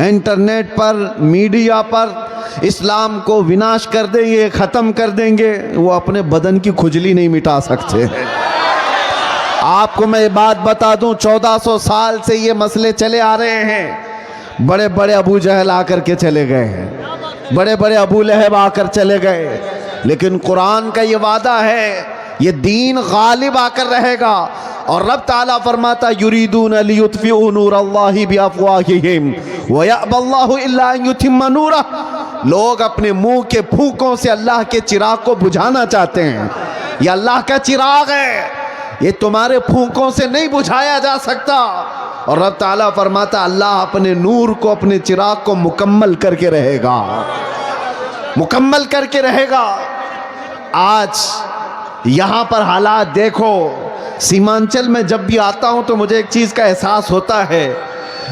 Internet پر media پر اسلام کو وناش کر دیں گے, ختم کر دیں گے, وہ اپنے بدن کی کھجلی نہیں مٹا سکتے. آپ کو میں بات بتا دوں, 1400 سال سے یہ مسئلے چلے آ رہے ہیں. بڑے بڑے ابو جہل آ کر کے چلے گئے ہیں, بڑے بڑے ابو لہب آ کر چلے گئے, لیکن قرآن کا یہ وعدہ ہے یہ دین غالب آ کر رہے گا. اور رب تعالیٰ فرماتا یریدون لیطفئوا نور اللہ بافواہہم ویأبی اللہ الا ان یتم نورہ. لوگ اپنے منہ کے پھونکوں سے اللہ کے چراغ کو بجھانا چاہتے ہیں. یہ اللہ کا چراغ ہے, یہ تمہارے پھونکوں سے نہیں بجھایا جا سکتا. اور رب تعالیٰ فرماتا اللہ اپنے نور کو, اپنے چراغ کو مکمل کر کے رہے گا, مکمل کر کے رہے گا. آج یہاں پر حالات دیکھو, سیمانچل میں جب بھی آتا ہوں تو مجھے ایک چیز کا احساس ہوتا ہے,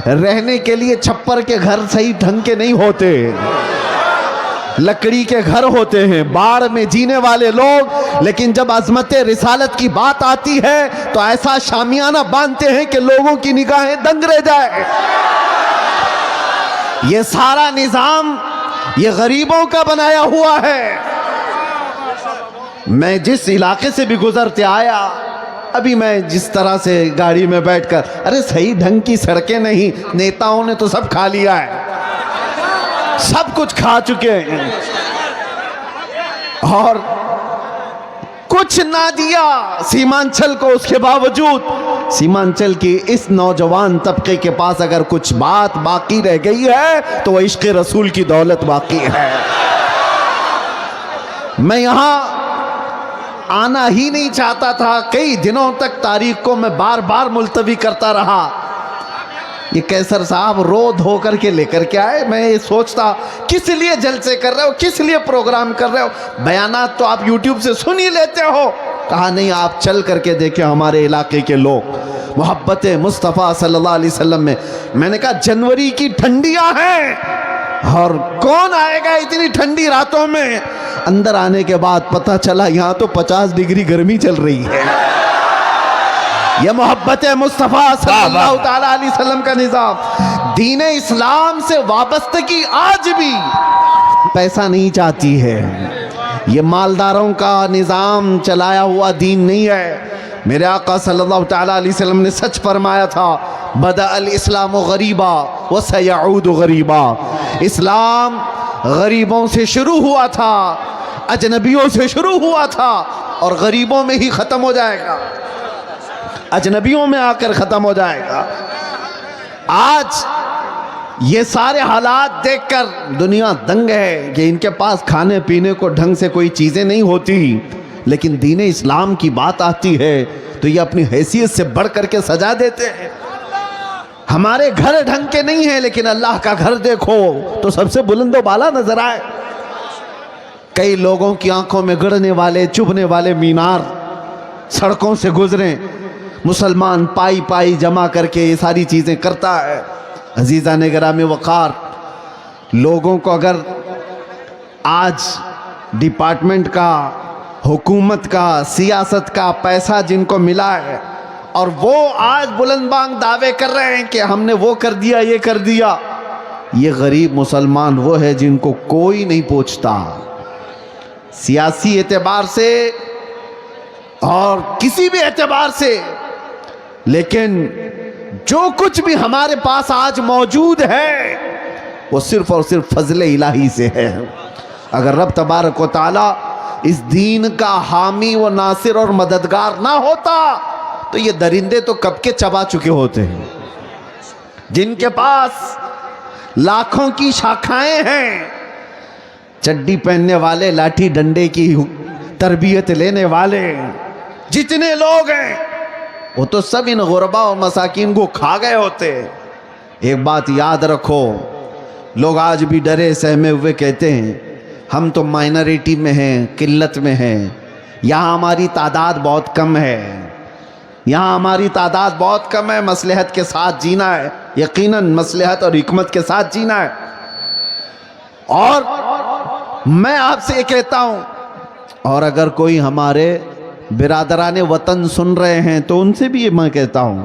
رہنے کے لیے چھپر کے گھر صحیح ڈھنگ کے نہیں ہوتے, لکڑی کے گھر ہوتے ہیں, باڑ میں جینے والے لوگ. لیکن جب عظمت رسالت کی بات آتی ہے تو ایسا شامیانہ باندھتے ہیں کہ لوگوں کی نگاہیں دنگ رہ جائے. یہ سارا نظام یہ غریبوں کا بنایا ہوا ہے. میں جس علاقے سے بھی گزرتے آیا, ابھی میں جس طرح سے گاڑی میں بیٹھ کر, ارے صحیح ڈھنگ کی سڑکیں نہیں, نیتاؤں نے تو سب کھا لیا ہے, سب کچھ کھا چکے ہیں, اور کچھ نہ دیا سیمانچل کو. اس کے باوجود سیمانچل کی اس نوجوان طبقے کے پاس اگر کچھ بات باقی رہ گئی ہے تو وہ عشق رسول کی دولت باقی ہے. میں یہاں آنا ہی نہیں چاہتا تھا, کئی دنوں تک تاریخ کو میں بار بار ملتوی کرتا رہا. یہ کیسر صاحب رو دھو کر کے لے کر کے آئے. میں یہ سوچتا کس لیے جلسے کر رہے ہو, کس لیے پروگرام کر رہے ہو, بیانات تو آپ یوٹیوب سے سن ہی لیتے ہو. کہا نہیں, آپ چل کر کے دیکھیں ہمارے علاقے کے لوگ محبت مصطفیٰ صلی اللہ علیہ وسلم میں. میں نے کہا جنوری کی ٹھنڈیاں ہیں اور کون آئے گا اتنی ٹھنڈی راتوں میں. اندر آنے کے بعد پتہ چلا یہاں تو 50 ڈگری گرمی چل رہی ہے. یہ محبت مصطفیٰ صلی اللہ تعالیٰ علیہ وسلم کا نظام. دین اسلام سے وابستگی آج بھی پیسہ نہیں چاہتی ہے. یہ مالداروں کا نظام چلایا ہوا دین نہیں ہے. میرے آقا صلی اللہ تعالیٰ علیہ وسلم نے سچ فرمایا تھا, بدأ الاسلام غریبا وسیعود غریبا. اسلام غریبوں سے شروع ہوا تھا, اجنبیوں سے شروع ہوا تھا, اور غریبوں میں ہی ختم ہو جائے گا, اجنبیوں میں آ کر ختم ہو جائے گا. آج یہ سارے حالات دیکھ کر دنیا دنگ ہے کہ ان کے پاس کھانے پینے کو ڈھنگ سے کوئی چیزیں نہیں ہوتی, لیکن دین اسلام کی بات آتی ہے تو یہ اپنی حیثیت سے بڑھ کر کے سجا دیتے ہیں. ہمارے گھر ڈھنگ کے نہیں ہیں, لیکن اللہ کا گھر دیکھو تو سب سے بلند و بالا نظر آئے. کئی لوگوں کی آنکھوں میں گڑنے والے چبھنے والے مینار سڑکوں سے گزریں, مسلمان پائی پائی جمع کر کے یہ ساری چیزیں کرتا ہے. عزیزان گرامی وقار, لوگوں کو اگر آج ڈپارٹمنٹ کا, حکومت کا, سیاست کا پیسہ جن کو ملا ہے اور وہ آج بلند بانگ دعوے کر رہے ہیں کہ ہم نے وہ کر دیا یہ کر دیا, یہ غریب مسلمان وہ ہے جن کو کوئی نہیں پوچھتا سیاسی اعتبار سے اور کسی بھی اعتبار سے. لیکن جو کچھ بھی ہمارے پاس آج موجود ہے وہ صرف اور صرف فضل الہی سے ہے. اگر رب تبارک و تعالی اس دین کا حامی و ناصر اور مددگار نہ ہوتا تو یہ درندے تو کب کے چبا چکے ہوتے ہیں. جن کے پاس لاکھوں کی شاخائیں ہیں, چڈی پہننے والے, لاٹھی ڈنڈے کی تربیت لینے والے جتنے لوگ ہیں وہ تو سب ان غربا اور مساکین کو کھا گئے ہوتے. ایک بات یاد رکھو, لوگ آج بھی ڈرے سہمے ہوئے کہتے ہیں ہم تو مائنرٹی میں ہیں, قلت میں ہیں, یہاں ہماری تعداد بہت کم ہے, یہاں ہماری تعداد بہت کم ہے, مصلحت کے ساتھ جینا ہے, یقیناً مصلحت اور حکمت کے ساتھ جینا ہے. اور میں آپ سے یہ کہتا ہوں, اور اگر کوئی ہمارے برادران وطن سن رہے ہیں تو ان سے بھی یہ میں کہتا ہوں,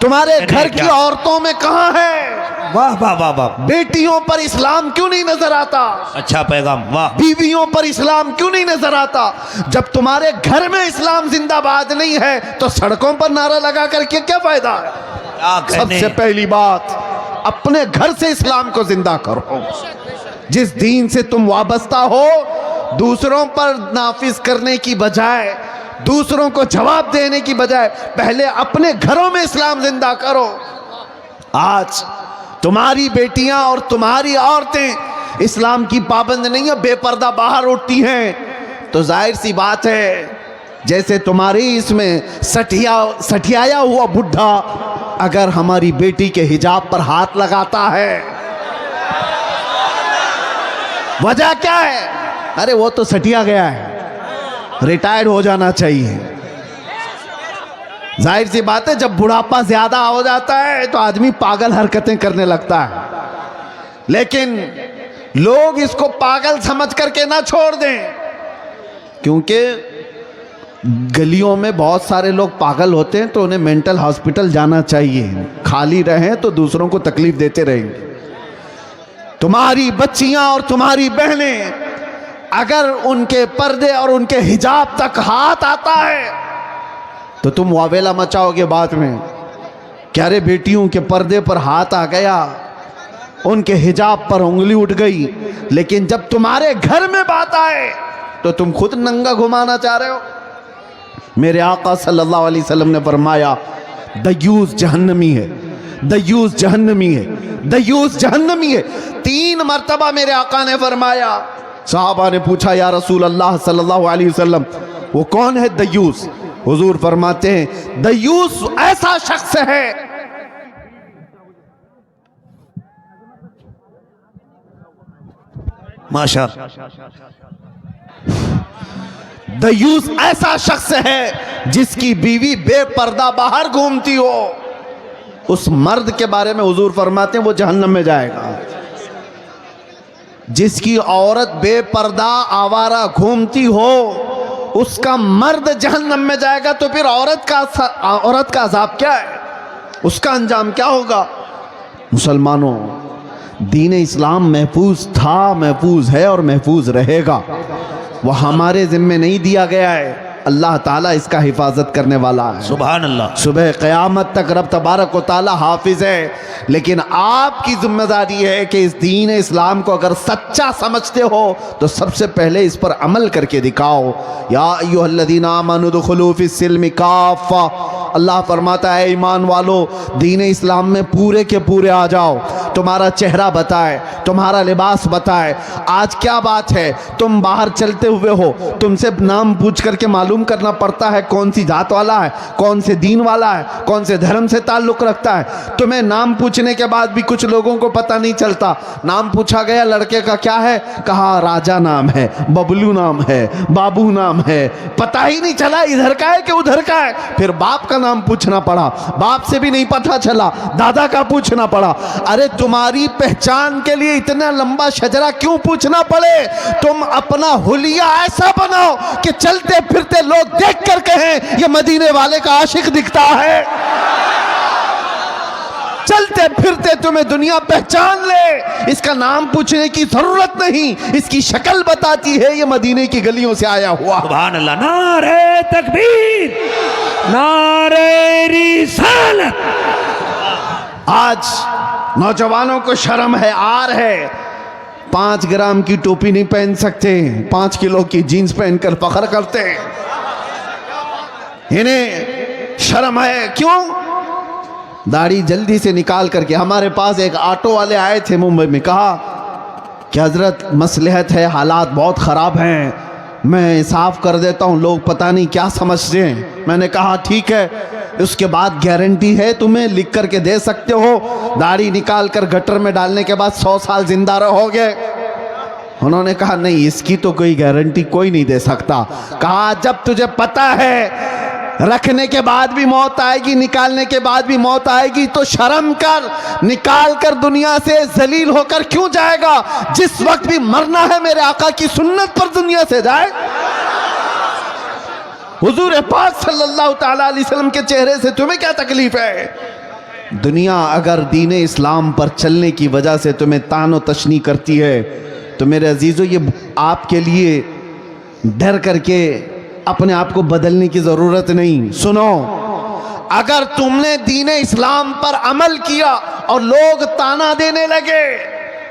تمہارے گھر کی عورتوں میں کہاں ہے؟ واہ واہ واہ واہ، بیٹیوں پر اسلام کیوں نہیں نظر آتا؟ اچھا پیغام، واہ، بیویوں پر اسلام کیوں نہیں نظر آتا؟ جب تمہارے گھر میں اسلام زندہ باد نہیں ہے تو سڑکوں پر نعرہ لگا کر کے کیا فائدہ ہے؟ کیا سب کہنے، سے پہلی بات، اپنے گھر سے اسلام کو زندہ کرو۔ جس دین سے تم وابستہ ہو، دوسروں پر نافذ کرنے کی بجائے، دوسروں کو جواب دینے کی بجائے، پہلے اپنے گھروں میں اسلام زندہ کرو۔ آج تمہاری بیٹیاں اور تمہاری عورتیں اسلام کی پابند نہیں ہیں، بے پردہ باہر اٹھتی ہیں، تو ظاہر سی بات ہے جیسے تمہاری اس میں سٹھیایا ہوا بڈھا اگر ہماری بیٹی کے حجاب پر ہاتھ لگاتا ہے، وجہ کیا ہے؟ ارے وہ تو سٹیا گیا ہے، ریٹائرڈ ہو جانا چاہیے۔ ظاہر سی بات ہے جب بڑھاپا زیادہ ہو جاتا ہے تو آدمی پاگل حرکتیں کرنے لگتا ہے، لیکن لوگ اس کو پاگل سمجھ کر کے نہ چھوڑ دیں، کیونکہ گلیوں میں بہت سارے لوگ پاگل ہوتے ہیں تو انہیں مینٹل ہاسپٹل جانا چاہیے، خالی رہیں تو دوسروں کو تکلیف دیتے رہیں گے۔ تمہاری بچیاں اور تمہاری بہنیں اگر ان کے پردے اور ان کے حجاب تک ہاتھ آتا ہے تو تم واویلا مچاؤ گے بعد میں کہ ارے بیٹیوں کے پردے پر ہاتھ آ گیا، ان کے حجاب پر انگلی اٹھ گئی، لیکن جب تمہارے گھر میں بات آئے تو تم خود ننگا گھمانا چاہ رہے ہو۔ میرے آقا صلی اللہ علیہ وسلم نے فرمایا دیوس جہنمی ہے، دیوس جہنمی ہے، دیوس جہنمی ہے، 3 مرتبہ میرے آقا نے فرمایا۔ صحابہ نے پوچھا یا رسول اللہ صلی اللہ علیہ وسلم وہ کون ہے دیوس؟ حضور فرماتے ہیں دیوس ایسا شخص ہے ماشاء، دیوس ایسا شخص ہے جس کی بیوی بے پردہ باہر گھومتی ہو، اس مرد کے بارے میں حضور فرماتے ہیں وہ جہنم میں جائے گا۔ جس کی عورت بے پردہ آوارہ گھومتی ہو اس کا مرد جہنم میں جائے گا، تو پھر عورت کا عذاب کیا ہے؟ اس کا انجام کیا ہوگا؟ مسلمانوں، دین اسلام محفوظ تھا، محفوظ ہے اور محفوظ رہے گا، وہ ہمارے ذمہ نہیں دیا گیا ہے، اللہ تعالیٰ اس کا حفاظت کرنے والا ہے۔ سبحان اللہ، صبح قیامت تک رب تبارک و تعالیٰ حافظ ہے، لیکن آپ کی ذمہ داری ہے کہ اس دین اسلام کو اگر سچا سمجھتے ہو تو سب سے پہلے اس پر عمل کر کے دکھاؤ۔ یا ایھا الذین آمنوا ادخلوا فی السلم کافہ، اللہ فرماتا ہے ایمان والو دین اسلام میں پورے کے پورے آ جاؤ، تمہارا چہرہ بتائے، تمہارا لباس بتائے۔ آج کیا بات ہے، تم باہر چلتے ہوئے ہو، تم سے نام پوچھ کر کے معلوم کرنا پڑتا ہے کون سی ذات والا ہے، کون سے دین والا ہے، کون سے دھرم سے تعلق رکھتا ہے۔ تمہیں نام پوچھنے کے بعد بھی کچھ لوگوں کو پتہ نہیں چلتا، نام پوچھا گیا لڑکے کا کیا ہے، کہا راجہ نام ہے، ببلو نام ہے، بابو نام ہے، پتہ ہی نہیں چلا ادھر کا ہے کہ ادھر کا ہے۔ پھر باپ کا نام پوچھنا پڑا، باپ سے بھی نہیں پتہ چلا، دادا کا پوچھنا پڑا۔ ارے تمہاری پہچان کے لیے اتنا لمبا شجرہ کیوں پوچھنا پڑے؟ تم اپنا حلیہ ایسا بناؤ کہ چلتے پھرتے لوگ دیکھ کر کہیں یہ مدینے والے کا عاشق دکھتا ہے، چلتے پھرتے تمہیں دنیا پہچان لے، اس کا نام پوچھنے کی ضرورت نہیں، اس کی شکل بتاتی ہے یہ مدینے کی گلیوں سے آیا ہوا۔ سبحان اللہ، نعرہ تکبیر، نعرہ رسالت۔ آج نوجوانوں کو شرم ہے، عار ہے، 5 گرام کی ٹوپی نہیں پہن سکتے، 5 کلو کی جینز پہن کر فخر کرتے ہیں، انہیں شرم ہے۔ کیوں؟ داڑھی جلدی سے نکال کر کے۔ ہمارے پاس ایک آٹو والے آئے تھے ممبئی میں، کہا کہ حضرت مصلحت ہے، حالات بہت خراب ہیں، میں صاف کر دیتا ہوں، لوگ پتہ نہیں کیا سمجھتے ہیں۔ میں نے کہا ٹھیک ہے، اس کے بعد گارنٹی ہے تمہیں، لکھ کر کے دے سکتے ہو، داڑھی نکال کر گٹر میں ڈالنے کے بعد 100 سال زندہ رہو گے؟ انہوں نے کہا نہیں، اس کی تو کوئی گارنٹی کوئی نہیں دے سکتا۔ کہا جب تجھے پتہ ہے رکھنے کے بعد بھی موت آئے گی، نکالنے کے بعد بھی موت آئے گی، تو شرم کر، نکال کر دنیا سے ذلیل ہو کر کیوں جائے گا؟ جس وقت بھی مرنا ہے میرے آقا کی سنت پر دنیا سے جائے۔ حضور پاک صلی اللہ تعالیٰ علیہ وسلم کے چہرے سے تمہیں کیا تکلیف ہے؟ دنیا اگر دین اسلام پر چلنے کی وجہ سے تمہیں طعن و تشنیع کرتی ہے تو میرے عزیزو یہ آپ کے لیے ڈر کر کے اپنے آپ کو بدلنے کی ضرورت نہیں. سنو، اگر تم نے دین اسلام پر عمل کیا اور لوگ طعنہ دینے لگے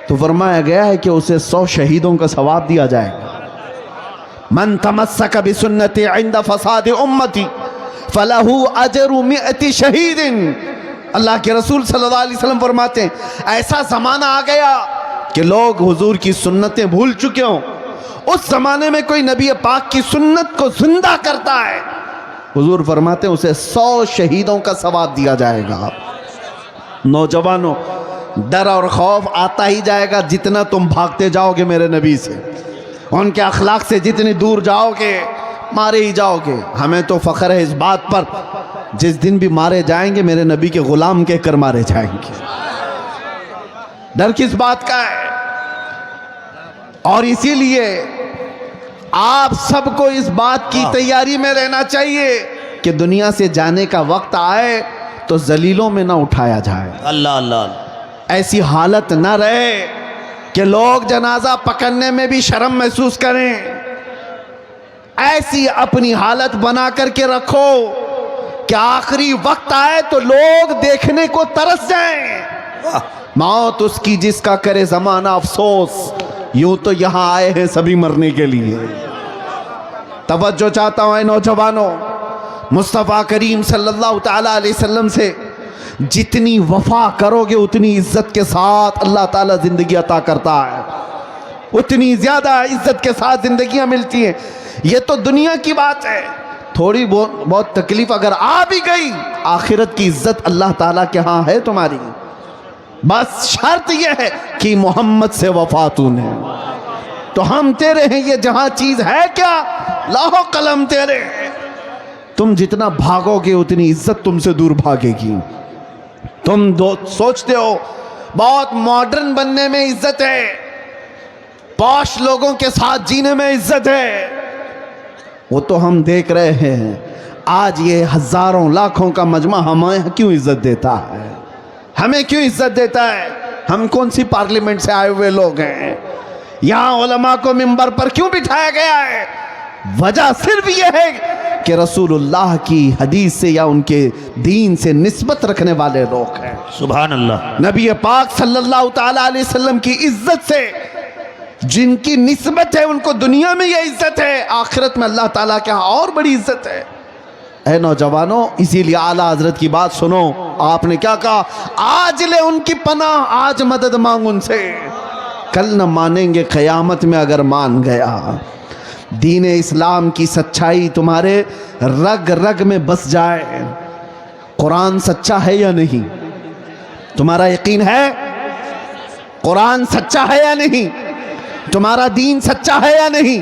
تو فرمایا گیا ہے کہ اسے 100 شہیدوں کا ثواب دیا جائے گا. من تمسک بسنتی عند فساد امتی فلہ اجر 100 شہید. اللہ کے رسول صلی اللہ علیہ وسلم فرماتے ہیں ایسا زمانہ آ گیا کہ لوگ حضور کی سنتیں بھول چکے ہوں. اس زمانے میں کوئی نبی پاک کی سنت کو زندہ کرتا ہے، حضور فرماتے ہیں اسے 100 شہیدوں کا ثواب دیا جائے گا. نوجوانوں، ڈر اور خوف آتا ہی جائے گا جتنا تم بھاگتے جاؤ گے میرے نبی سے، ان کے اخلاق سے جتنی دور جاؤ گے مارے ہی جاؤ گے. ہمیں تو فخر ہے اس بات پر جس دن بھی مارے جائیں گے میرے نبی کے غلام کہہ کر مارے جائیں گے. ڈر کس بات کا ہے؟ اور اسی لیے آپ سب کو اس بات کی تیاری میں رہنا چاہیے کہ دنیا سے جانے کا وقت آئے تو ذلیلوں میں نہ اٹھایا جائے. اللہ اللہ. ایسی حالت نہ رہے کہ لوگ جنازہ پکڑنے میں بھی شرم محسوس کریں. ایسی اپنی حالت بنا کر کے رکھو کہ آخری وقت آئے تو لوگ دیکھنے کو ترس جائیں. موت اس کی جس کا کرے زمانہ افسوس، یوں تو یہاں آئے ہیں سبھی مرنے کے لیے. توجہ چاہتا ہوں اے نوجوانوں، مصطفیٰ کریم صلی اللہ تعالیٰ علیہ وسلم سے جتنی وفا کرو گے اتنی عزت کے ساتھ اللہ تعالیٰ زندگی عطا کرتا ہے، اتنی زیادہ عزت کے ساتھ زندگیاں ملتی ہیں. یہ تو دنیا کی بات ہے، تھوڑی بہت تکلیف اگر آ بھی گئی آخرت کی عزت اللہ تعالیٰ کے ہاں ہے تمہاری. بس شرط یہ ہے کہ محمد سے وفا تو نے، تو ہم تیرے ہیں. یہ جہاں چیز ہے کیا، لاہو قلم تیرے. تم جتنا بھاگو گے اتنی عزت تم سے دور بھاگے گی. تم سوچتے ہو بہت ماڈرن بننے میں عزت ہے، پوش لوگوں کے ساتھ جینے میں عزت ہے. وہ تو ہم دیکھ رہے ہیں آج یہ ہزاروں لاکھوں کا مجمع ہمیں کیوں عزت دیتا ہے، ہمیں کیوں عزت دیتا ہے. ہم کون سی پارلیمنٹ سے آئے ہوئے لوگ ہیں؟ یہاں علماء کو منبر پر کیوں بٹھایا گیا ہے؟ وجہ صرف یہ ہے کہ رسول اللہ کی حدیث سے یا ان کے دین سے نسبت رکھنے والے لوگ ہیں. سبحان اللہ. نبی پاک صلی اللہ تعالیٰ علیہ وسلم کی عزت سے جن کی نسبت ہے ان کو دنیا میں یہ عزت ہے، آخرت میں اللہ تعالیٰ کے ہاں اور بڑی عزت ہے. اے نوجوانوں، اسی لیے اعلیٰ حضرت کی بات سنو. آپ نے کیا کہا؟ آج لے ان کی پناہ، آج مدد مانگ ان سے، کل نہ مانیں گے قیامت میں اگر مان گیا. دین اسلام کی سچائی تمہارے رگ رگ میں بس جائے. قرآن سچا ہے یا نہیں؟ تمہارا یقین ہے قرآن سچا ہے یا نہیں؟ تمہارا دین سچا ہے یا نہیں؟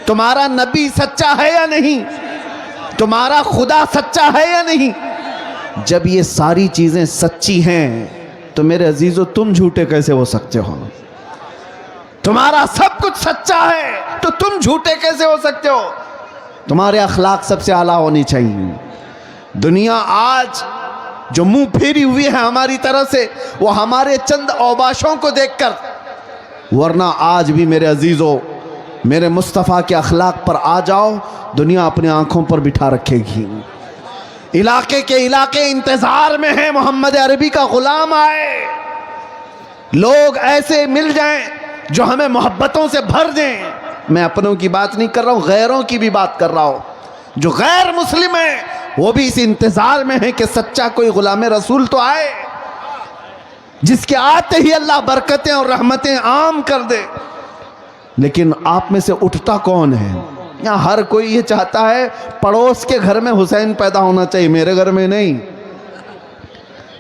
تمہارا نبی سچا ہے یا نہیں؟ تمہارا خدا سچا ہے یا نہیں؟ جب یہ ساری چیزیں سچی ہیں تو میرے عزیزو تم جھوٹے کیسے ہو سکتے ہو؟ تمہارا سب کچھ سچا ہے تو تم جھوٹے کیسے ہو سکتے ہو؟ تمہارے اخلاق سب سے اعلیٰ ہونی چاہیے. دنیا آج جو منہ پھیری ہوئی ہے ہماری طرف سے وہ ہمارے چند اوباشوں کو دیکھ کر، ورنہ آج بھی میرے عزیزو میرے مصطفیٰ کے اخلاق پر آ جاؤ، دنیا اپنے آنکھوں پر بٹھا رکھے گی. علاقے کے علاقے انتظار میں ہیں محمد عربی کا غلام آئے. لوگ ایسے مل جائیں جو ہمیں محبتوں سے بھر دیں. میں اپنوں کی بات نہیں کر رہا ہوں، غیروں کی بھی بات کر رہا ہوں. جو غیر مسلم ہیں وہ بھی اس انتظار میں ہیں کہ سچا کوئی غلام رسول تو آئے جس کے آتے ہی اللہ برکتیں اور رحمتیں عام کر دے. لیکن آپ میں سے اٹھتا کون ہے؟ یہاں ہر کوئی یہ چاہتا ہے پڑوس کے گھر میں حسین پیدا ہونا چاہیے، میرے گھر میں نہیں.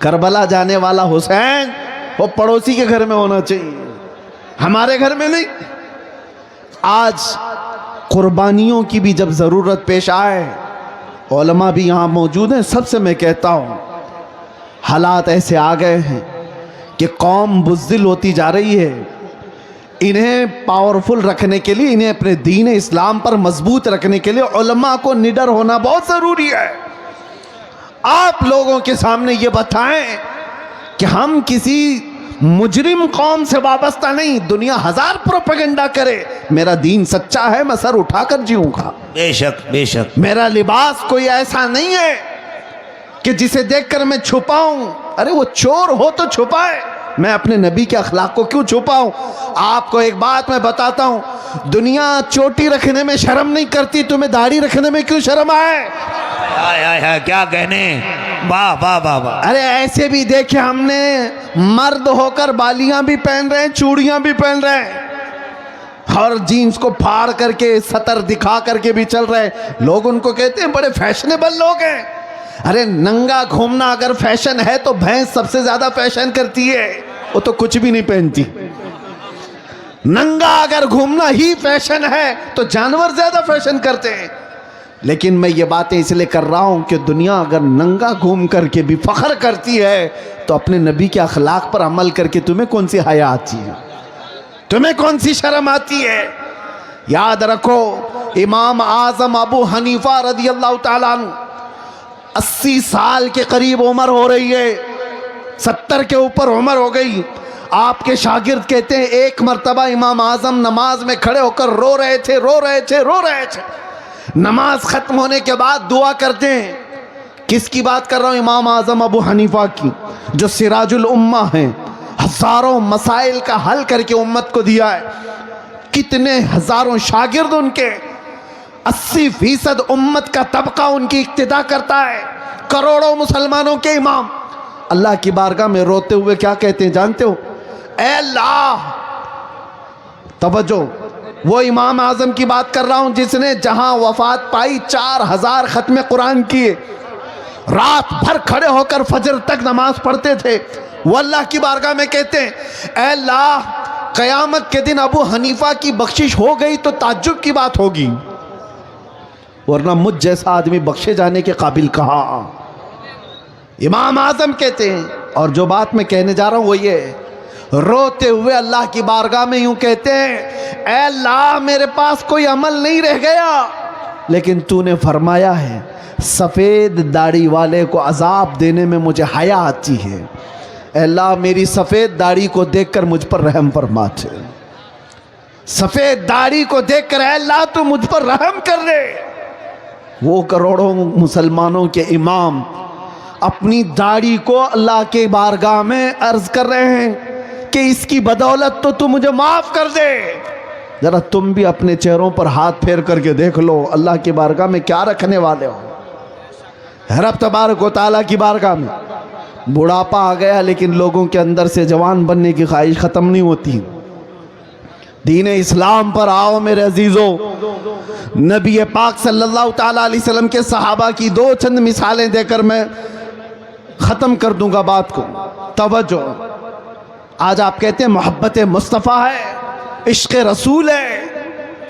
کربلا جانے والا حسین وہ پڑوسی کے گھر میں ہونا چاہیے، ہمارے گھر میں نہیں. آج قربانیوں کی بھی جب ضرورت پیش آئے، علماء بھی یہاں موجود ہیں، سب سے میں کہتا ہوں حالات ایسے آ گئے ہیں کہ قوم بزدل ہوتی جا رہی ہے. انہیں پاورفل رکھنے کے لیے، انہیں اپنے دین اسلام پر مضبوط رکھنے کے لیے علماء کو نڈر ہونا بہت ضروری ہے. آپ لوگوں کے سامنے یہ بتائیں کہ ہم کسی مجرم قوم سے وابستہ نہیں. دنیا ہزار پروپیگنڈا کرے, میرا دین سچا ہے, میں سر اٹھا کر جیوں گا. بے شک بے شک. میرا لباس کوئی ایسا نہیں ہے کہ جسے دیکھ کر میں چھپاؤں. ارے وہ چور ہو تو چھپائے, میں اپنے نبی کے اخلاق کو کیوں چھپاؤں؟ آپ کو ایک بات میں بتاتا ہوں, دنیا چوٹی رکھنے میں شرم نہیں کرتی, تمہیں داڑھی رکھنے میں کیوں شرم آئے؟ کیا کہنے. واہ واہ واہ واہ. ارے ایسے بھی دیکھے ہم نے, مرد ہو کر بالیاں بھی پہن رہے ہیں, چوڑیاں بھی پہن رہے ہیں, اور جینز کو پھاڑ کر کے سطر دکھا کر کے بھی چل رہے ہیں. لوگ ان کو کہتے ہیں بڑے فیشنیبل لوگ ہیں. ارے ننگا گھومنا اگر فیشن ہے تو بھینس سب سے زیادہ فیشن کرتی ہے, وہ تو کچھ بھی نہیں پہنتی. ننگا اگر گھومنا ہی فیشن ہے تو جانور زیادہ فیشن کرتے ہیں. لیکن میں یہ باتیں اس لیے کر رہا ہوں کہ دنیا اگر ننگا گھوم کر کے بھی فخر کرتی ہے تو اپنے نبی کے اخلاق پر عمل کر کے تمہیں کون سی حیا آتی ہے, تمہیں کون سی شرم آتی ہے؟ یاد رکھو, امام اعظم ابو حنیفہ رضی اللہ تعالیٰ عنہ 80 سال کے قریب عمر ہو رہی ہے, 70 کے اوپر عمر ہو گئی. آپ کے شاگرد کہتے ہیں ایک مرتبہ امام اعظم نماز میں کھڑے ہو کر رو رہے تھے. نماز ختم ہونے کے بعد دعا کرتے ہیں. کس کی بات کر رہا ہوں؟ امام اعظم ابو حنیفہ کی, جو سراج الامہ ہیں, ہزاروں مسائل کا حل کر کے امت کو دیا ہے. کتنے ہزاروں شاگرد ان کے, 80% امت کا طبقہ ان کی اقتدا کرتا ہے, کروڑوں مسلمانوں کے امام. اللہ کی بارگاہ میں روتے ہوئے کیا کہتے ہیں جانتے ہو؟ اے اللہ, توجہ, وہ امام اعظم کی بات کر رہا ہوں جس نے جہاں وفات پائی 4000 ختم قرآن کیے, رات بھر کھڑے ہو کر فجر تک نماز پڑھتے تھے. وہ اللہ کی بارگاہ میں کہتے ہیں اے اللہ, قیامت کے دن ابو حنیفہ کی بخشش ہو گئی تو تعجب کی بات ہوگی, ورنہ مجھ جیسا آدمی بخشے جانے کے قابل کہا. امام اعظم کہتے ہیں, اور جو بات میں کہنے جا رہا ہوں وہ یہ, روتے ہوئے اللہ کی بارگاہ میں یوں کہتے ہیں اے اللہ, میرے پاس کوئی عمل نہیں رہ گیا, لیکن تو نے فرمایا ہے سفید داڑھی والے کو عذاب دینے میں مجھے حیا آتی ہے. اے اللہ, میری سفید داڑھی کو دیکھ کر مجھ پر رحم فرما دے. سفید داڑھی کو دیکھ کر اے اللہ تو مجھ پر رحم کر دے. وہ کروڑوں مسلمانوں کے امام اپنی داڑھی کو اللہ کے بارگاہ میں عرض کر رہے ہیں کہ اس کی بدولت تو مجھے معاف کر دے. ذرا تم بھی اپنے چہروں پر ہاتھ پھیر کر کے دیکھ لو, اللہ کی بارگاہ میں کیا رکھنے والے ہو. رب تبارک و تعالیٰ کی بارگاہ میں بڑھاپا آ گیا, لیکن لوگوں کے اندر سے جوان بننے کی خواہش ختم نہیں ہوتی. دین اسلام پر آؤ میرے عزیزو. نبی پاک صلی اللہ تعالیٰ علیہ وسلم کے صحابہ کی 2 چند مثالیں دے کر میں ختم کر دوں گا بات کو. توجہ, آج آپ کہتے ہیں محبت مصطفیٰ ہے, عشق رسول ہے,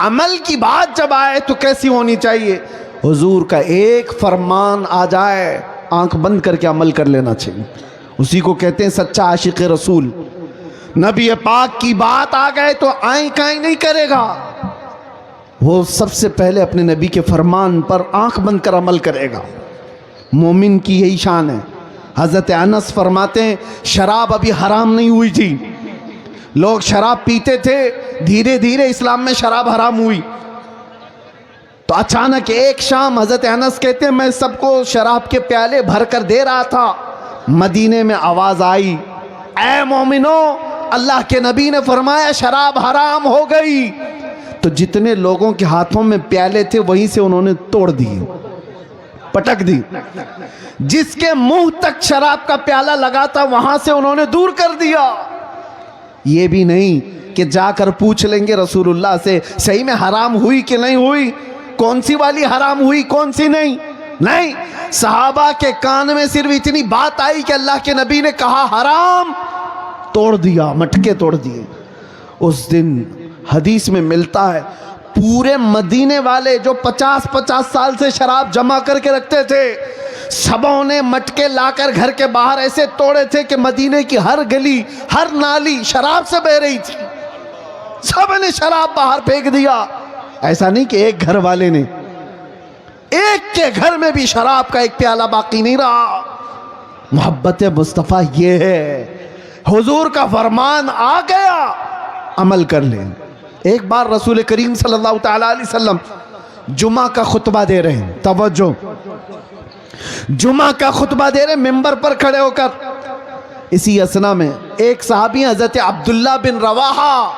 عمل کی بات جب آئے تو کیسی ہونی چاہیے؟ حضور کا ایک فرمان آ جائے آنکھ بند کر کے عمل کر لینا چاہیے, اسی کو کہتے ہیں سچا عاشق رسول. نبی پاک کی بات آ گئے تو آئیں کائیں نہیں کرے گا, وہ سب سے پہلے اپنے نبی کے فرمان پر آنکھ بند کر عمل کرے گا. مومن کی یہی شان ہے. حضرت انس فرماتے ہیں شراب ابھی حرام نہیں ہوئی تھی, لوگ شراب پیتے تھے, دھیرے دھیرے اسلام میں شراب حرام ہوئی. تو اچانک ایک شام حضرت انس کہتے ہیں میں سب کو شراب کے پیالے بھر کر دے رہا تھا, مدینے میں آواز آئی اے مومنو, اللہ کے نبی نے فرمایا شراب حرام ہو گئی. تو جتنے لوگوں کے ہاتھوں میں پیالے تھے وہیں سے انہوں نے توڑ دیے, پٹک دی. جس کے منہ تک شراب کا پیالہ لگا تھا وہاں سے انہوں نے دور کر دیا. یہ بھی نہیں کہ جا کر پوچھ لیں گے رسول اللہ سے صحیح میں حرام ہوئی کہ نہیں ہوئی, کون سی والی حرام ہوئی کون سی نہیں. نہیں, صحابہ کے کان میں صرف اتنی بات آئی کہ اللہ کے نبی نے کہا حرام, توڑ دیا, مٹکے توڑ دیے. اس دن حدیث میں ملتا ہے پورے مدینے والے جو 50 سال سے شراب جمع کر کے رکھتے تھے, سبوں نے مٹکے لا کر گھر کے باہر ایسے توڑے تھے کہ مدینے کی ہر گلی ہر نالی شراب سے بہہ رہی تھی. سب نے شراب باہر پھینک دیا. ایسا نہیں کہ ایک گھر والے نے, ایک کے گھر میں بھی شراب کا ایک پیالہ باقی نہیں رہا۔ محبت مصطفیٰ یہ ہے، حضور کا فرمان آ گیا، عمل کر لیں۔ ایک بار رسول کریم صلی اللہ تعالیٰ علیہ وسلم جمعہ کا خطبہ دے رہے ہیں، توجہ، جمعہ کا خطبہ دے رہے ہیں ممبر پر کھڑے ہو کر۔ اسی اسنا میں ایک صحابی حضرت عبداللہ بن رواحہ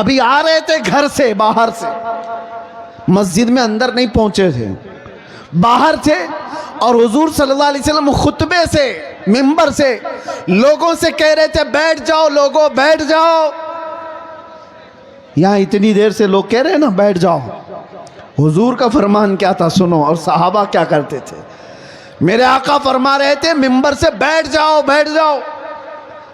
ابھی آ رہے تھے گھر سے، باہر سے، مسجد میں اندر نہیں پہنچے تھے، باہر تھے، اور حضور صلی اللہ علیہ وسلم خطبے سے، ممبر سے لوگوں سے کہہ رہے تھے بیٹھ جاؤ لوگوں، بیٹھ جاؤ۔ یہاں اتنی دیر سے لوگ کہہ رہے ہیں نا بیٹھ جاؤ، حضور کا فرمان کیا تھا سنو، اور صحابہ کیا کرتے تھے۔ میرے آقا فرما رہے تھے ممبر سے بیٹھ جاؤ بیٹھ جاؤ۔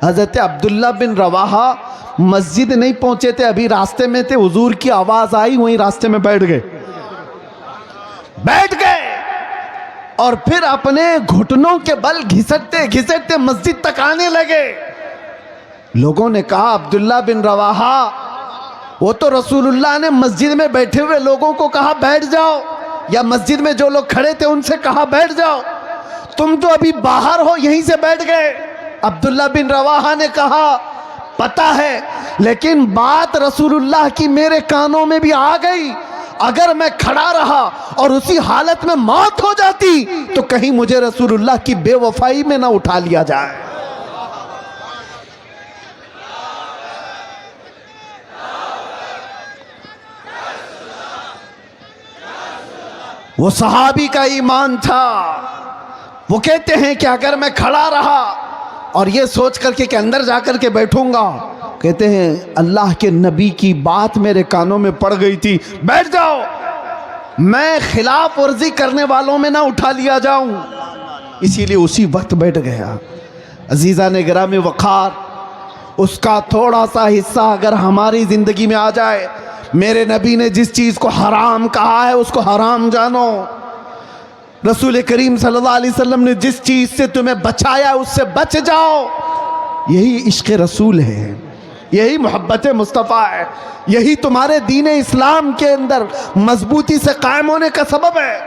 حضرت عبداللہ بن رواحہ مسجد نہیں پہنچے تھے، ابھی راستے میں تھے، حضور کی آواز آئی، وہیں راستے میں بیٹھ گئے، اور پھر اپنے گھٹنوں کے بل گھسٹتے گھسٹتے مسجد تک آنے لگے۔ لوگوں نے کہا عبداللہ بن رواحہ، وہ تو رسول اللہ نے مسجد میں بیٹھے ہوئے لوگوں کو کہا بیٹھ جاؤ، یا مسجد میں جو لوگ کھڑے تھے ان سے کہا بیٹھ جاؤ، تم تو ابھی باہر ہو یہیں سے بیٹھ گئے۔ عبداللہ بن رواحہ نے کہا پتہ ہے، لیکن بات رسول اللہ کی میرے کانوں میں بھی آ گئی، اگر میں کھڑا رہا اور اسی حالت میں موت ہو جاتی تو کہیں مجھے رسول اللہ کی بے وفائی میں نہ اٹھا لیا جائے۔ وہ صحابی کا ایمان تھا، وہ کہتے ہیں کہ اگر میں کھڑا رہا اور یہ سوچ کر کہ اندر جا کر کے بیٹھوں گا، کہتے ہیں اللہ کے نبی کی بات میرے کانوں میں پڑ گئی تھی، بیٹھ جاؤ، میں خلاف ورزی کرنے والوں میں نہ اٹھا لیا جاؤں، اسی لیے اسی وقت بیٹھ گیا۔ عزیزان گرامی وقار، اس کا تھوڑا سا حصہ اگر ہماری زندگی میں آ جائے، میرے نبی نے جس چیز کو حرام کہا ہے اس کو حرام جانو، رسول کریم صلی اللہ علیہ وسلم نے جس چیز سے تمہیں بچایا اس سے بچ جاؤ۔ یہی عشق رسول ہے، یہی محبت مصطفیٰ ہے، یہی تمہارے دین اسلام کے اندر مضبوطی سے قائم ہونے کا سبب ہے۔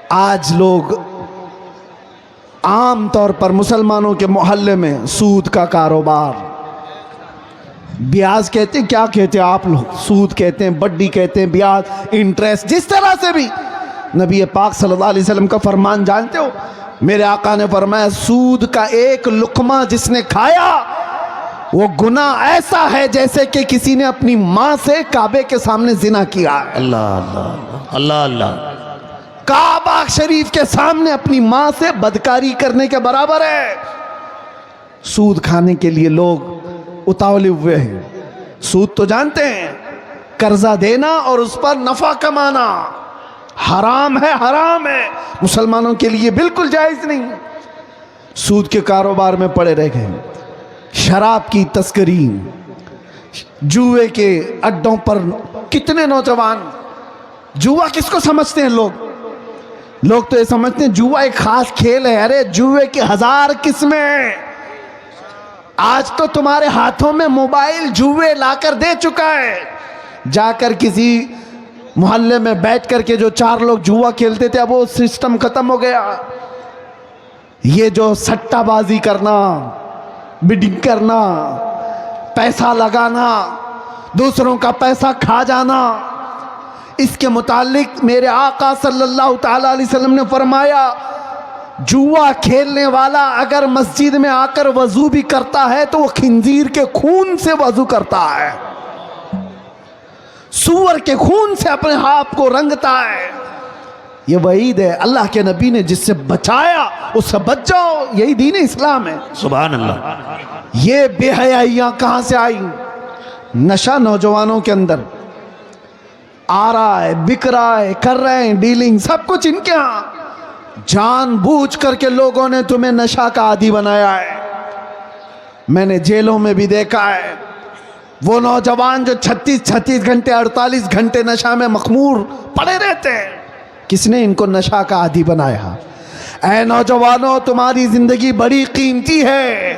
آج لوگ عام طور پر مسلمانوں کے محلے میں سود کا کاروبار، بیاج کہتے ہیں، کیا کہتے ہیں آپ لوگ، سود کہتے ہیں، بڈی کہتے ہیں، بیاج، انٹریسٹ، جس طرح سے بھی، نبی پاک صلی اللہ علیہ وسلم کا فرمان جانتے ہو؟ میرے آقا نے فرمایا سود کا ایک لقمہ جس نے کھایا وہ گناہ ایسا ہے جیسے کہ کسی نے اپنی ماں سے کعبے کے سامنے زنا کیا ہے۔ اللہ اللہ اللہ اللہ، کعبہ شریف کے سامنے اپنی ماں سے بدکاری کرنے کے برابر ہے۔ سود کھانے کے لیے لوگ اتاولے ہوئے ہیں۔ سود تو جانتے ہیں، قرضہ دینا اور اس پر نفع کمانا حرام ہے، حرام ہے، مسلمانوں کے لیے بالکل جائز نہیں۔ سود کے کاروبار میں پڑے رہ گئے، شراب کی تسکری، جوئے کے اڈوں پر کتنے نوجوان، جوا کس کو سمجھتے ہیں لوگ تو یہ سمجھتے ہیں جوا ایک خاص کھیل ہے، ارے جوئے کی 1000 قسمیں ہیں۔ آج تو تمہارے ہاتھوں میں موبائل جوئے لا کر دے چکا ہے، جا کر کسی محلے میں بیٹھ کر کے جو 4 لوگ جوا کھیلتے تھے اب وہ سسٹم ختم ہو گیا۔ یہ جو سٹہ بازی کرنا، بڈنگ کرنا، پیسہ لگانا، دوسروں کا پیسہ کھا جانا، اس کے متعلق میرے آقا صلی اللہ تعالیٰ علیہ وسلم نے فرمایا جوا کھیلنے والا اگر مسجد میں آ کر وضو بھی کرتا ہے تو وہ خنزیر کے خون سے وضو کرتا ہے، سور کے خون سے اپنے ہاتھ کو رنگتا ہے۔ یہ وعید ہے، اللہ کے نبی نے جس سے بچایا اس سے بچ جاؤ، یہی دین اسلام ہے۔ سبحان اللہ۔ یہ بے حیائیاں کہاں سے آئیں؟ نشہ نوجوانوں کے اندر آ رہا ہے، بک رہا ہے، کر رہے ہیں ڈیلنگ، سب کچھ ان کے ہاں۔ جان بوجھ کر کے لوگوں نے تمہیں نشہ کا عادی بنایا ہے۔ میں نے جیلوں میں بھی دیکھا ہے وہ نوجوان جو 36 گھنٹے 48 گھنٹے نشہ میں مخمور پڑے رہتے ہیں، کس نے ان کو نشہ کا عادی بنایا؟ اے نوجوانوں، تمہاری زندگی بڑی قیمتی ہے،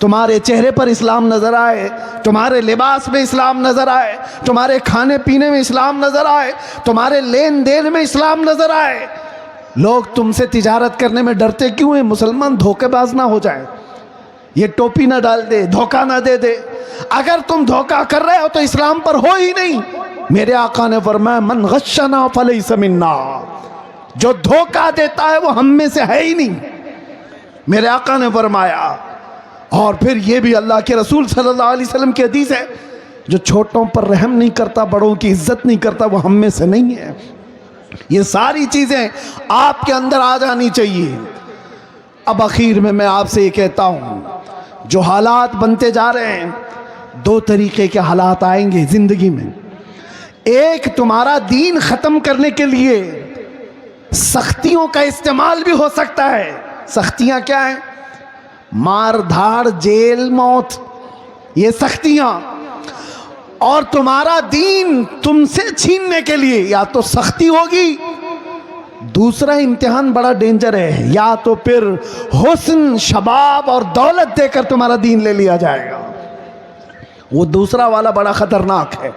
تمہارے چہرے پر اسلام نظر آئے، تمہارے لباس میں اسلام نظر آئے، تمہارے کھانے پینے میں اسلام نظر آئے، تمہارے لین دین میں اسلام نظر آئے۔ لوگ تم سے تجارت کرنے میں ڈرتے کیوں ہیں؟ مسلمان دھوکے باز نہ ہو جائے، یہ ٹوپی نہ ڈال دے، دھوکہ نہ دے دے۔ اگر تم دھوکہ کر رہے ہو تو اسلام پر ہو ہی نہیں۔ میرے آقا نے فرمایا من غشنا فلیس منا، جو دھوکہ دیتا ہے وہ ہم میں سے ہے ہی نہیں، میرے آقا نے فرمایا۔ اور پھر یہ بھی اللہ کے رسول صلی اللہ علیہ وسلم کی حدیث ہے، جو چھوٹوں پر رحم نہیں کرتا، بڑوں کی عزت نہیں کرتا، وہ ہم میں سے نہیں ہے۔ یہ ساری چیزیں آپ کے اندر آ جانی چاہیے۔ اب اخیر میں آپ سے یہ کہتا ہوں، جو حالات بنتے جا رہے ہیں، دو طریقے کے حالات آئیں گے زندگی میں۔ ایک، تمہارا دین ختم کرنے کے لیے سختیوں کا استعمال بھی ہو سکتا ہے۔ سختیاں کیا ہیں؟ مار دھاڑ، جیل، موت، یہ سختیاں۔ اور تمہارا دین تم سے چھیننے کے لیے یا تو سختی ہوگی، دوسرا امتحان بڑا ڈینجر ہے، یا تو پھر حسن، شباب اور دولت دے کر تمہارا دین لے لیا جائے گا۔ وہ دوسرا والا بڑا خطرناک ہے۔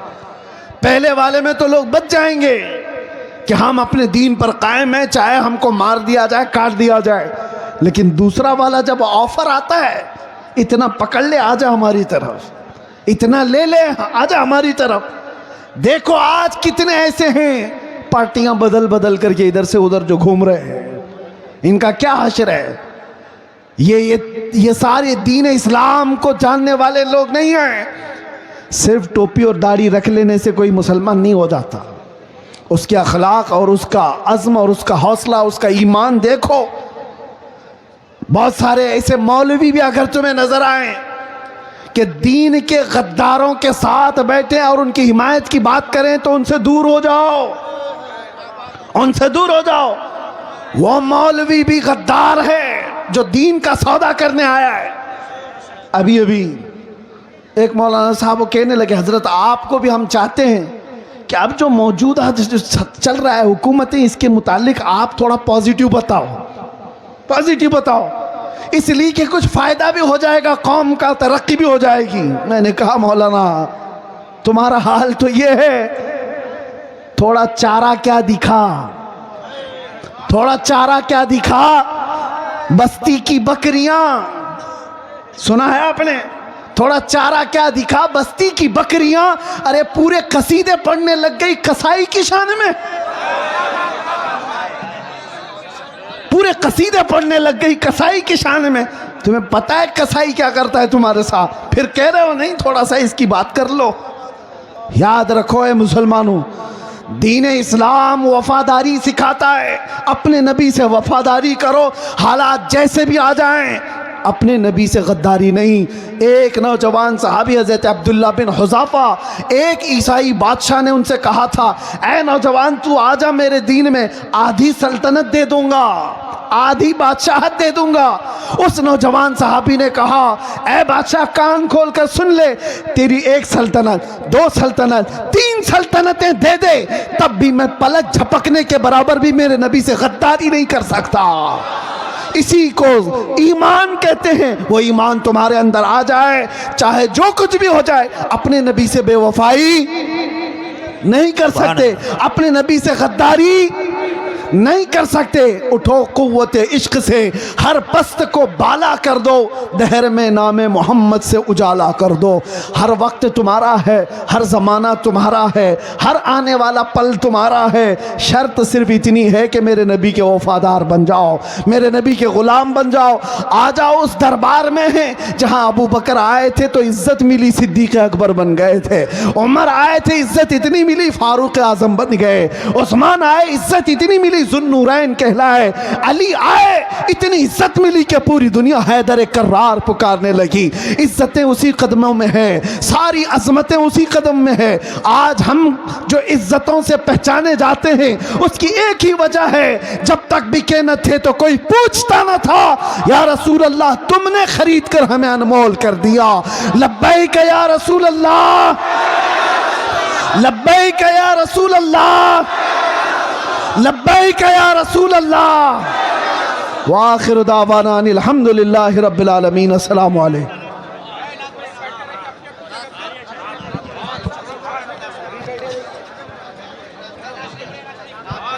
پہلے والے میں تو لوگ بچ جائیں گے کہ ہم اپنے دین پر قائم ہیں، چاہے ہم کو مار دیا جائے، کاٹ دیا جائے۔ لیکن دوسرا والا جب آفر آتا ہے، اتنا پکڑ لے، آجا ہماری طرف، اتنا لے لے، آجا ہماری طرف۔ دیکھو آج کتنے ایسے ہیں پارٹیاں بدل بدل کر کے ادھر سے ادھر جو گھوم رہے ہیں، ان کا کیا حشر ہے؟ یہ سارے دین اسلام کو جاننے والے لوگ نہیں ہیں۔ صرف ٹوپی اور داڑھی رکھ لینے سے کوئی مسلمان نہیں ہو جاتا، اس کے اخلاق اور اس کا عزم اور اس کا حوصلہ، اس کا ایمان دیکھو۔ بہت سارے ایسے مولوی بھی اگر تمہیں نظر آئیں کہ دین کے غداروں کے ساتھ بیٹھے اور ان کی حمایت کی بات کریں تو ان سے دور ہو جاؤ، ان سے دور ہو جاؤ۔ وہ مولوی بھی غدار ہے جو دین کا سودا کرنے آیا ہے۔ ابھی ایک مولانا صاحب وہ کہنے لگے، حضرت آپ کو بھی ہم چاہتے ہیں کہ اب جو موجودہ جو چل رہا ہے حکومتیں، اس کے متعلق آپ تھوڑا پازیٹیو بتاؤ، پازیٹیو بتاؤ، اس لیے کہ کچھ فائدہ بھی ہو جائے گا، قوم کا ترقی بھی ہو جائے گی۔ میں نے کہا مولانا تمہارا حال تو یہ ہے، تھوڑا چارہ کیا دکھا، تھوڑا چارہ کیا دکھا، بستی کی بکریاں، سنا ہے آپ نے؟ تھوڑا چارہ کیا دکھا، بستی کی بکریاں۔ ارے پورے قصیدے پڑھنے لگ گئی کسائی کی شان میں، پورے قصیدے پڑھنے لگ گئی کسائی کی شان میں۔ تمہیں پتہ ہے کسائی کیا کرتا ہے تمہارے ساتھ؟ پھر کہہ رہے ہو نہیں تھوڑا سا اس کی بات کر لو۔ یاد رکھو اے مسلمانوں، دین اسلام وفاداری سکھاتا ہے۔ اپنے نبی سے وفاداری کرو، حالات جیسے بھی آ جائیں، اپنے نبی سے غداری نہیں۔ ایک نوجوان صحابی حضرت عبداللہ بن حذافہ، ایک عیسائی بادشاہ نے ان سے کہا تھا، اے نوجوان تو آجا میرے دین میں، آدھی سلطنت دے دوں گا، آدھی بادشاہت دے دوں گا۔ اس نوجوان صحابی نے کہا، اے بادشاہ کان کھول کر سن لے، تیری ایک سلطنت، دو سلطنت، تین سلطنتیں دے دے، تب بھی میں پلک جھپکنے کے برابر بھی میرے نبی سے غداری نہیں کر سکتا۔ اسی کو ایمان کہتے ہیں۔ وہ ایمان تمہارے اندر آ جائے، چاہے جو کچھ بھی ہو جائے، اپنے نبی سے بے وفائی نہیں کر سکتے، اپنے نبی سے غداری نہیں کر سکتے۔ اٹھو قوت عشق سے، ہر پست کو بالا کر دو، دہر میں نام محمد سے اجالا کر دو۔ ہر وقت تمہارا ہے، ہر زمانہ تمہارا ہے، ہر آنے والا پل تمہارا ہے۔ شرط صرف اتنی ہے کہ میرے نبی کے وفادار بن جاؤ، میرے نبی کے غلام بن جاؤ۔ آ جاؤ اس دربار میں ہیں جہاں ابو بکر آئے تھے تو عزت ملی، صدیق اکبر بن گئے تھے۔ عمر آئے تھے، عزت اتنی ملی، فاروق اعظم بن گئے۔ عثمان آئے، عزت اتنی ملی، ذوالنورین کہلائے۔ علی آئے، اتنی عزت ملی کہ پوری دنیا حیدر کرار پکارنے لگی۔ عزتیں اسی قدموں میں ہیں، ساری عظمتیں اسی قدم میں ہیں۔ آج ہم جو عزتوں سے پہچانے جاتے ہیں اس کی ایک ہی وجہ ہے، جب تک بکے نہ تھے تو کوئی پوچھتا نہ تھا، یا رسول اللہ تم نے خرید کر ہمیں انمول کر دیا۔ لبیک یا رسول اللہ، لبیک یا رسول اللہ، لبیک یا رسول اللہ۔ وآخر دعوانا الحمدللہ رب العالمین۔ السلام علیکم۔